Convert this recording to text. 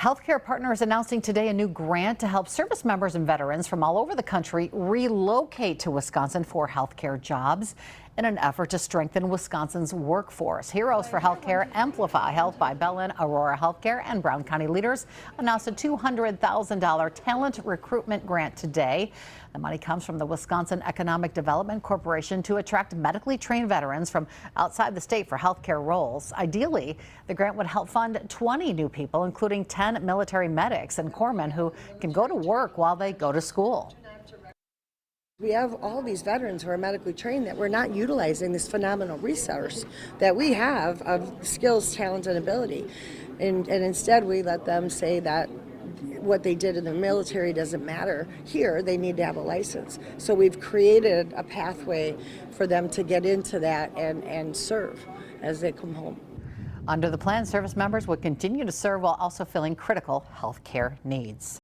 Healthcare Partners announcing today a new grant to help service members and veterans from all over the country relocate to Wisconsin for healthcare jobs in an effort to strengthen Wisconsin's workforce. Heroes for Healthcare Amplify, Health by Bellin, Aurora Healthcare, and Brown County leaders announced a $200,000 talent recruitment grant today. The money comes from the Wisconsin Economic Development Corporation to attract medically trained veterans from outside the state for healthcare roles. Ideally, the grant would help fund 20 new people, including 10 military medics and corpsmen who can go to work while they go to school. We have all these veterans who are medically trained that we're not utilizing this phenomenal resource that we have of skills, talent, and ability. And instead we let them say that what they did in the military doesn't matter. Here, they need to have a license. So we've created a pathway for them to get into that and serve as they come home. Under the plan, service members would continue to serve while also filling critical health care needs.